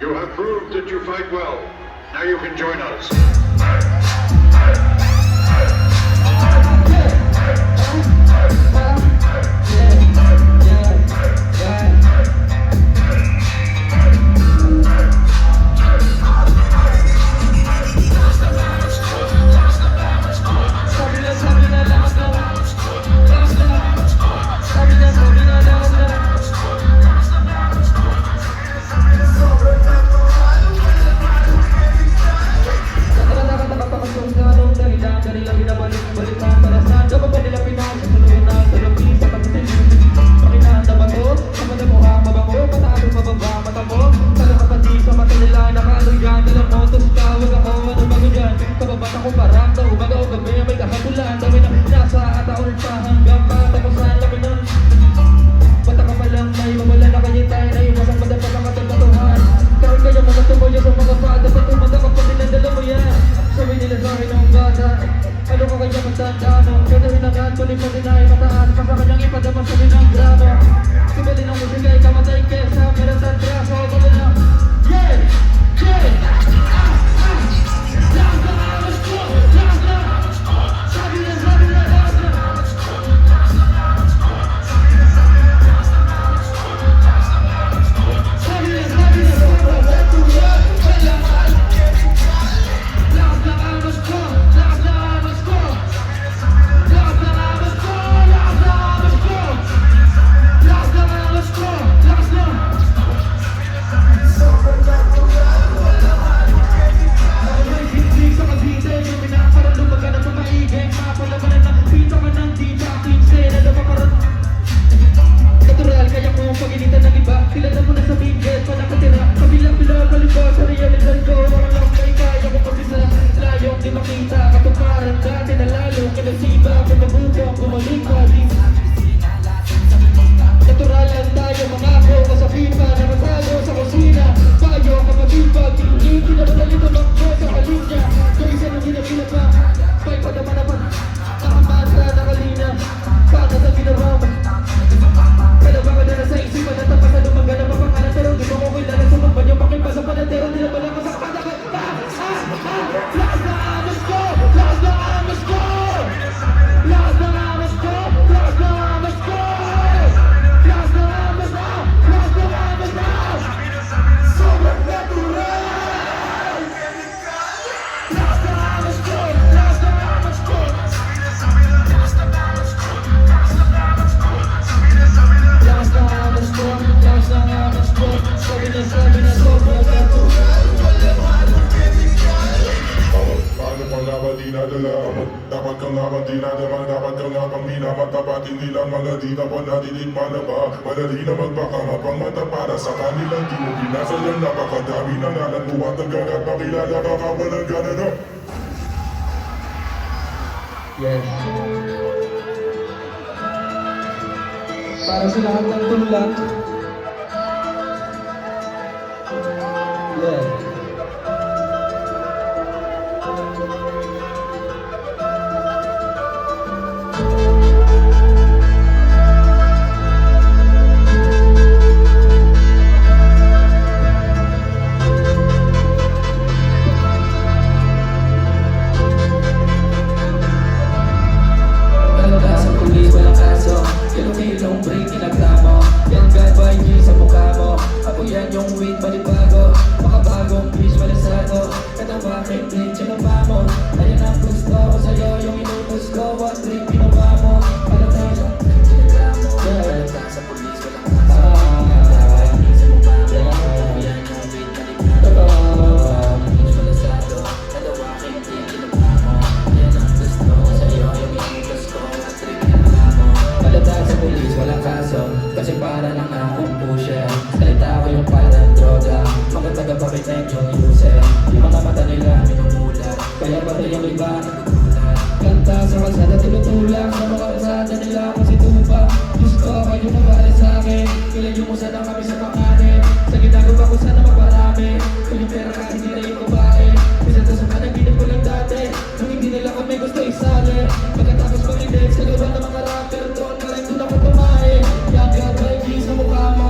You have proved that you fight well. Now you can join us. Dapat kang laban, di na naman, dapat kang lapang minamatapat. Hindi lang mga di na pa nadidigman na ba? Madali na magpakama pang mata para sa kanilang di mo binasa yan. Napakadami na nalanduwat ang gagat, makilala ka ka walang gana na. Yes. Para sa lahat ng tulad. Yeah. Kasi para lang akong pusher. Salita ko yung parang droga. Mga taga-pakiteng yung user. Yung mga mata nila minumulat. Kaya pati yung iba kanta sa kalsada tinutulak. Sa mga kalsada nila kasi tupa. Diyos ko kayo nabali sa akin. Kailan yung usa na kami sa panganin. Sa ginagawa ko sana maparami. Kung yung pera kasi hindi na yung babae. Isa to sa panaginip ko lang dati. Nung hindi nila kami gusto isali. Pagkatapos pag-index sa gawa ng mga rapper doon. Doon ako tumae. Yung gabay, sa mukha mo.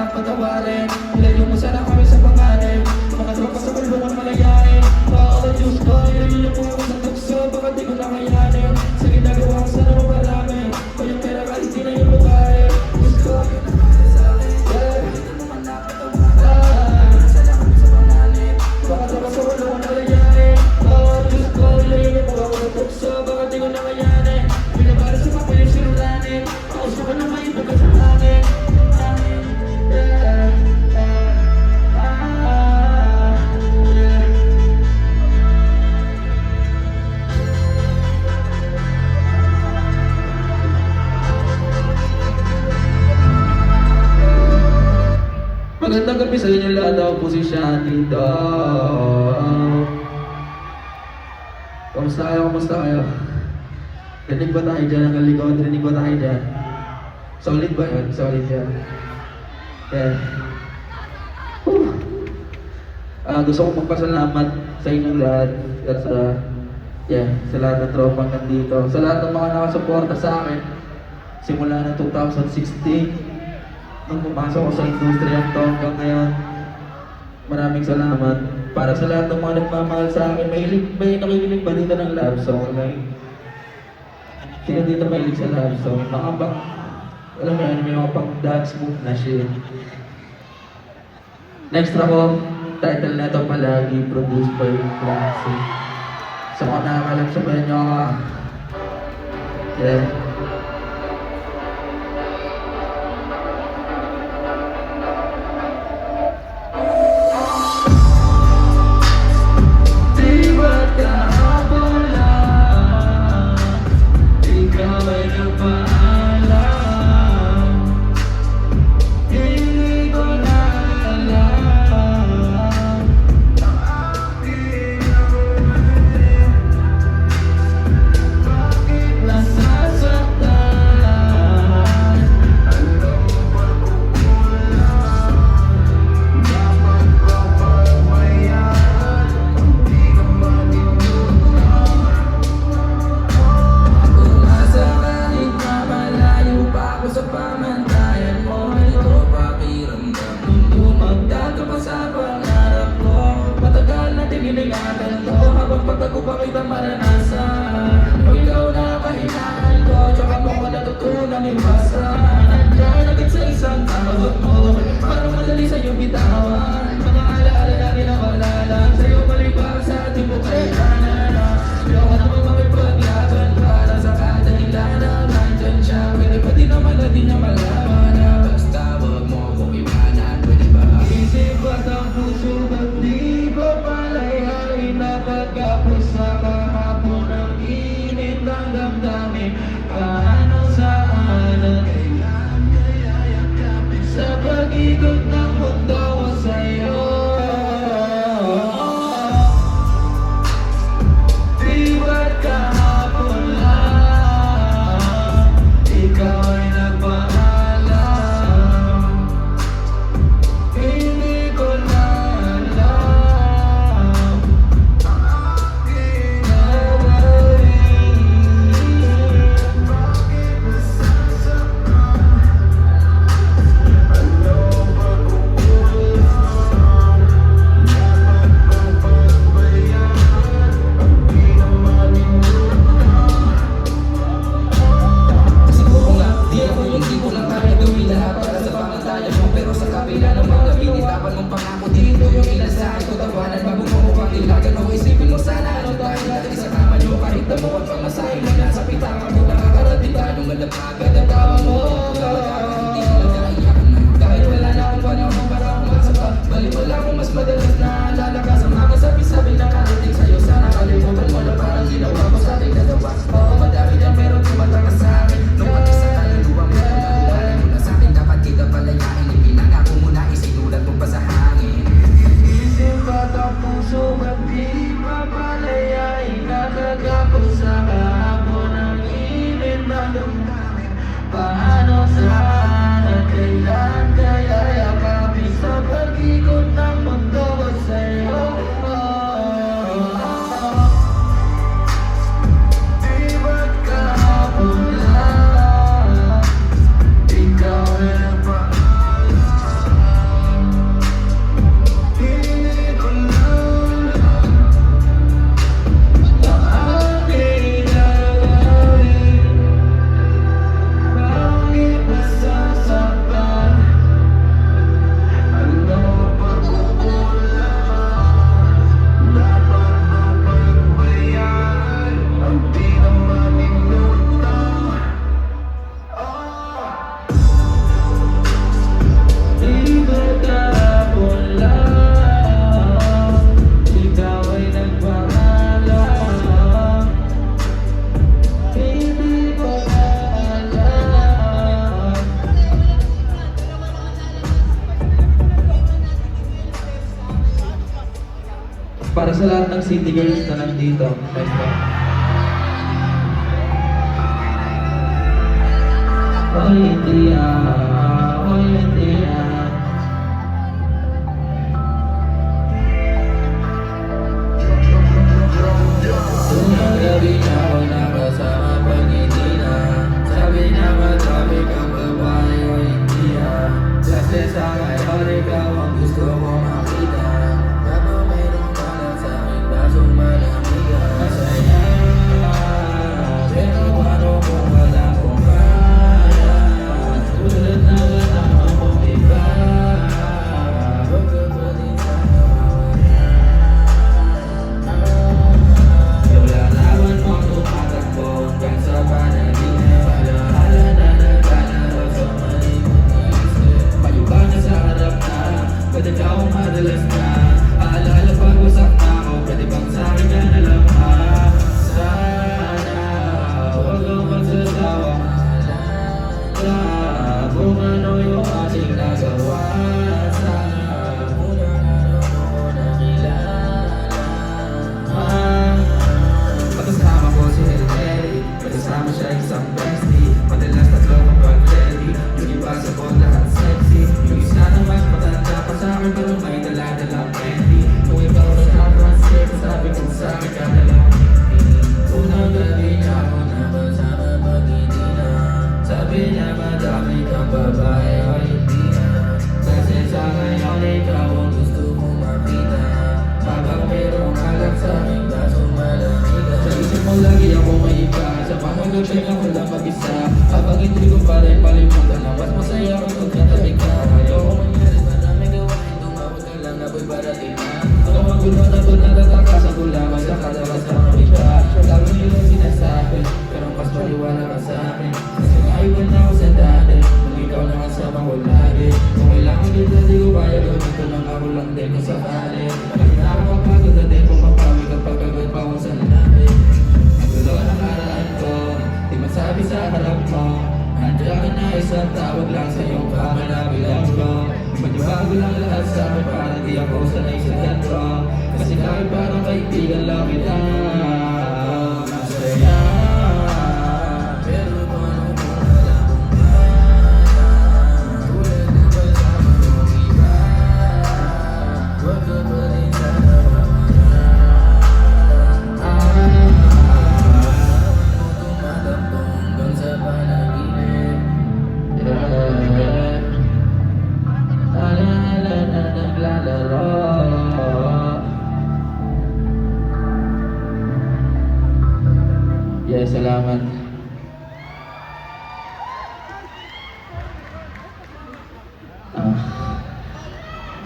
na patawarin. Ilayo mo sana kami sa panganib. Mga tropa sa bulungan malayain. Oo, Diyos ko, ilayo po ako sa tukso. Baka di ko na kayanin. Sa ginagawa ko sana maparami. O yung pera kahit di na yung babae. Diyos ko, yun ang mahal sa akin. Ilayo mo man na patawarin. Sana kami sa panganib. Mga tropa sa bulungan malayain. Oo, Diyos ko, ilayo po ako sa tukso. Baka di ko na kayanin. Pinabara sa papalit sinulanin. Gusto ko na maibag sa hangin. Magandang gabi sa inyo lahat. Ako po si Shanty Dog. Kamusta kayo? Kamusta kayo? Rinig ba tayo dyan? Ang likod, rinig ba tayo dyan? Solid ba yun? Solid yan. Yeah. Gusto kong magpasalamat sa inyong lahat at sa lahat ng tropang nandito. Sa lahat ng mga nakasuporta sa akin simula ng 2016 nung pumasok ko sa industriya to hanggang ngayon. Maraming salamat. Para sa lahat ng mga nagmamahal sa akin, may nakikinig ba dito ng love song? Sino dito mahilig sa love song? Alam mo yan, may mga pang dance move na shit. Next ako, title na ito Palagi, produced by Classic. So kung nakakalam, sabihin nyo ako. Yeah. Paano sana, kailan kaya yakapin sa pag-ikot ng mundo? sa lahat ng city girls na nandito. Nice one. Hoy India, hoy India. Unang gabi na ako nakasama pag-ngiti na. Sabi niya madami kang babae o India. Kasi sa ngayon ikaw ang gusto ko makita. Habang mayroong kalat sa aking basong malamigan. Masaya, pero ano kung wala kong kaya. Tulad na kasama mong iba. Huwag ka pa din sana mawala. Yung larawan mo tumatakbo hanggang sa panaginip. Alaala na naglalaro sa maling isip. Mayuba na sa harap na, pwede ka akong madalas na. Aalala pag-usap na ako, pwede bang sa akin ka na lang ha? Sana, huwag kang magsasawa. Maalala kung ano yung ating nagawa. Sana, unang araw mo nakilala. Magkasama ko si Ellery, magkasama siya isang bestie. Madalas tatlo kapag ready, yung iba sa ko lahat sexy. Yung isa na mas matanda pa sa akin pero may dala-dalang candy. Kung ikaw na na-transfer, sabi ko sa akin ka na lang. Unang gabi niya ako nakasama pag-ngiti na. Sabi niya madami kang babae o hindi na. Kasi sa ngayon ikaw ang gusto kong makita. Habang mayroong kalat sa aking basong malamigan. Sa isip mo lagi ako may iba. Sa pamagabi na wala mag-isa. Habang hindi ko pa rin palimutan na mas masaya ako pag natabi ka. Ayoko mangyari pa namin gawain. Tumawag ka lang ako'y parating na. Ako magulo na doon natatakasan ko lamang sa katawas na iba. Lalo nilang sinasabi pero mas maliwanag ka sa amin. Kasi naiwan na ako sa dati. Kung ikaw na kasama ko lagi. Kung kailangan dito di ko kaya gawin ko lang ako lang din kung sakali. Kasi nakakapagod na din kung mapawi kapag agad pa ako sa namin. Gulo ng karaan ko, di masabi sa harap mo. Nandiyan ka na isang tawag lang sa iyong kamalabilang ko. Panibago lang lahat sa akin para di ako sanay sa ganito. Kasi kahit parang kaibigan lang kita. Masaya, pero paano kung wala kong kaya. Tulad na kasama mong iba. Huwag ka pa rin sana mawala. Tumatakbo hanggang sa panaginip. Alala na naglalaro. Yes, salamat.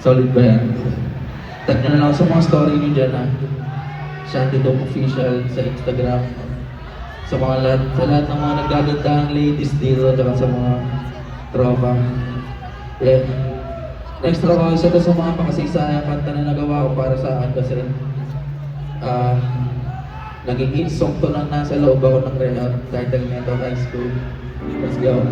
Solid ba yan? Tag nyo na lang sa mga story nyo dyan ha. Shanty Dome Official sa Instagram. Sa lahat ng mga nagagandahang ladies dito at sa mga tropa. Yeah. Next trabaho isa to sa mga pakasaysayan kanta na nagawa ko para sa akin kasi naging hit song to nang nasa loob ako ng title nito high school. Let's go.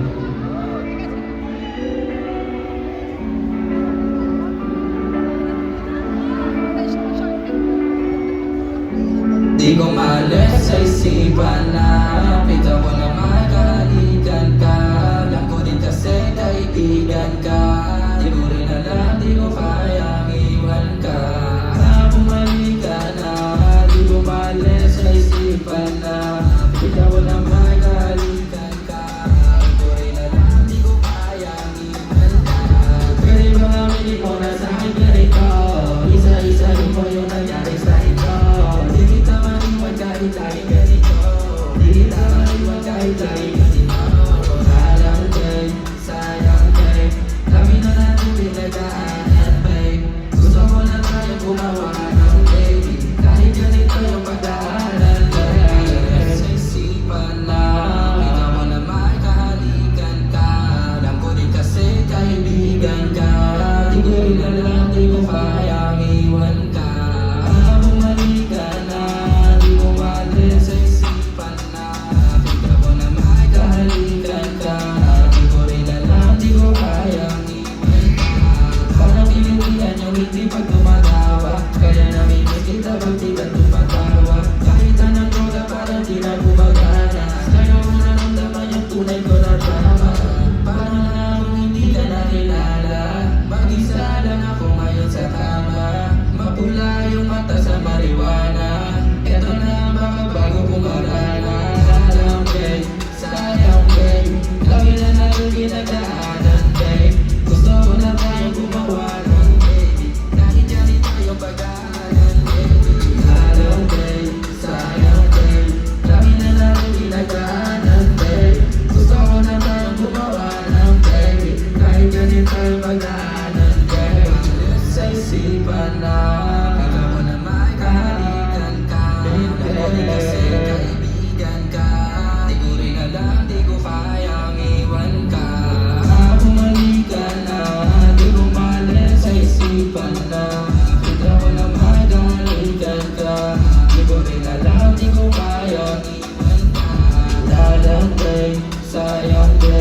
Di ko maalis sa isipan na kita ko na magkahalikan ka. Alam ko din kasi kaibigan ka. Di ko rin alam, di ko kayang iwan ka. Bumalik ka na, di ko maalis sa isipan na kita ko na magkahalikan ka. Di ko rin alam, di ko kayang iwan ka. Pwede ba ngamin mo na sa akin ganito? Isa-isahin mo yung nangyari sa ito. Di kita maiwan kahit lagi ganito. Di kita maiwan kahit lagi ganito. Sayang babe, sayang babe. Kami na natin pinagdaanan babe. Gusto ko na tayo gumawa ng baby. Kahit ganito yung pagdaanan babe. Sa isipan na kita mo na magkahalikan ka. Alam ko din kasi kaibigan ka. Di ko rin alam, di ko kayang iwan ka. Bumalik ka na, di ko maalis sa isipan na kita mo na magkahalikan ka. Di ko rin alam, di ko kayang iwan ka. Parang pinilihan yung hindi pag tumatawa. Kaya namimiss kita pag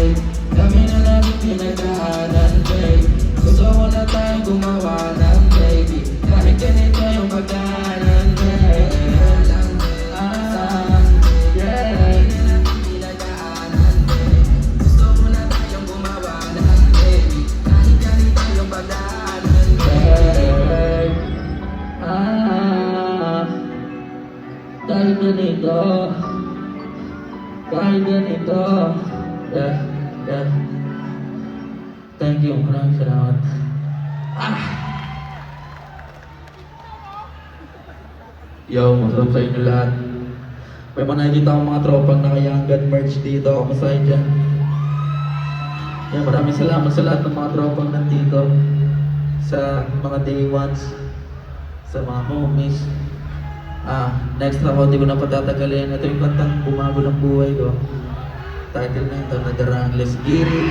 babe. Kami na laging pinagdaanan, babe. Gusto ko na tayong gumawa ng baby. Kahit ganito yung pagdaanan, babe. Yeah. Gusto ko na tayong gumawa ng baby. Kahit ganito yung pagdaanan, babe. Dahil ganito, kahit ganito. Yeah. Thank you, maraming salamat. Yo, masarap sa inyo lahat. May mga nakikita akong mga tropang nakayanggan merch dito. Kamusta kayo dyan? Yeah, maraming salamat sa lahat ng mga tropang nandito. Sa mga day ones, sa mga homies. Next na ako, di ko na patatagalin. Ito yung kantang bumago ng buhay ko. Title na ito, Nadarang. Let's get it!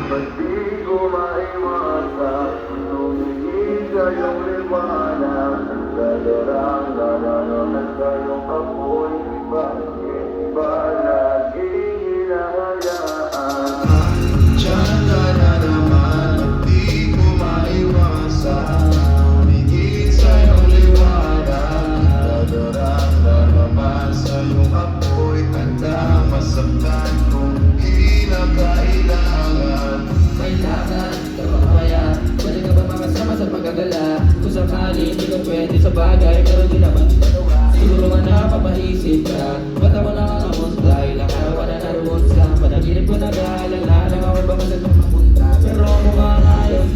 Ba't di ko maiwasan tumingin sa iyong liwanag? Nadarang nararamdaman sa iyong apoy. Bakit ba laging hinahayaan? Diyan ka na naman, ba't di ko maiwasan tumingin sa iyong liwanag? Nadarang nararamdaman sa iyong apoy. Handa masaktan kung kinakailangan. Kailangan ka ba kaya? Pwede ka ba makasama sa pagkagala? Kung sakali hindi ka pwede sa bagay, pero di naman ginawa. Siguro nga napapaisip ka, ba't ako nakakamos? Dahil ang araw na naroon sa panaginip ko nag-aalala lang ako ba masasang mapunta? Pero ako nga ngayon,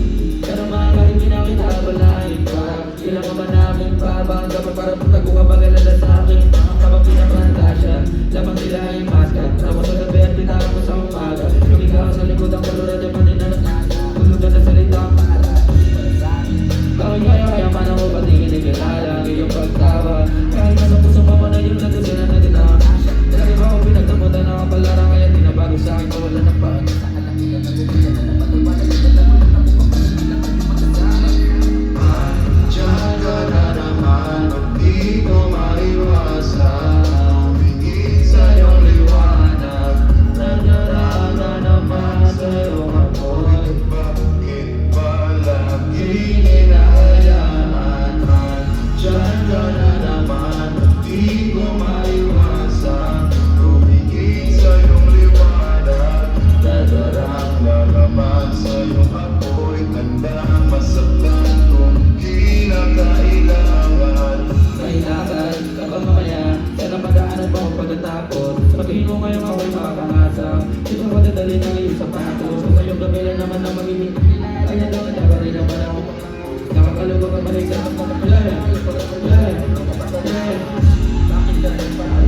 pero mga hindi na kinabalahin pa. Ilang ka ba namin babang dapat para pagtago ka mag-alala sa akin? Kapag pinapanta siya, lamang nila ay maska. Tapos sa gabi at pinapos sa umaga. Yung ikaw sa likod ang kalura di man ninanakasa. Tulog na salita ang para. Kawin kaya man ako patingin naglalala ang iyong pagtawa. Kahit nasa puso mo man ay yung natutunan na din ako. Lagi ba ako pinagtamutan na kapalarang kaya tinabago sa akin kawala ng paan. Sa kalakihan na bumila na matuwanan sa dalawa na kapupagsilang ang iyong magkasama. Diyan ka na naman, ba't di ko maiwasan tumingin sa iyong liwanag? Nadaraan na naman sa iyong apoy. Bakit ba laging hinahayaan? Diyan ka na naman, ba't di ko maiwasan tumingin sa iyong liwanag? Nadarang lalaman sa iyong apoy. Handang masaktan kung kinakailangan. Kailangan kapag mamaya, sana madaanan mo ang pagkatapos. Sabihin mo ngayon ako'y makakangasa. Di ko madadali ng iyong sapatos. Kung ngayong gabi lang naman na magiging kaya daw na rin naman ako. Nakakalubo ka balik sa mga kapalaya. Bakit ka nagpahal?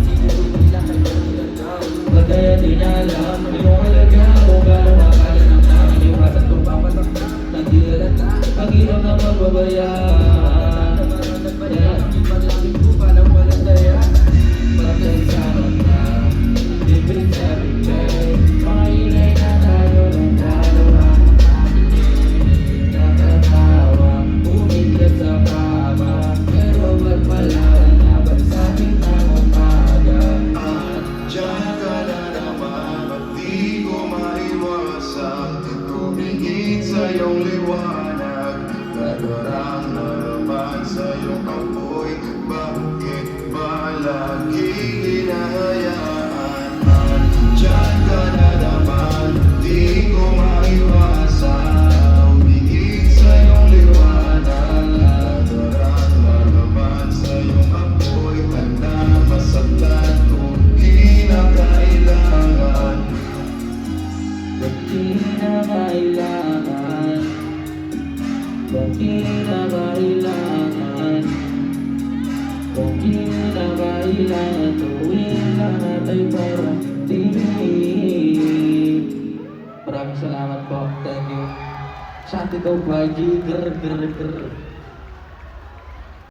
Siguro nila kayo nilandaw. Kaya di niya alam, hindi mo kalaga kung gano'ng akala ng tao. Iniwasan kong papatakta, nagdilalata. Ang hirap na magbabayaan. Pag-langit ko palang walang daya. Pagkay sa mga bibig sa bigay. Mga inay na tayo ng dalawa. Nakatawa, umiglat sa kama. Pero ba't pala naban sa akin ang umaga? Diyan ka na naman, ba't di ko maiwasan tumingin sa iyong liwanag? Nadarang nalaman sa iyong apoy. Bakit ba laging hinahayaan? Diyan ka na naman, di ko maiwasan tumingin sa iyong liwanag. Nadarang nalaman sa iyong apoy. Handa masaktan kung kinakailangan. Di na kailangan. Kung di na kailangan. Kung di na kailangan. Tuwing lahat ay parang tinig. Maraming salamat po. Thank you. Shanti daw, Baji. Grr.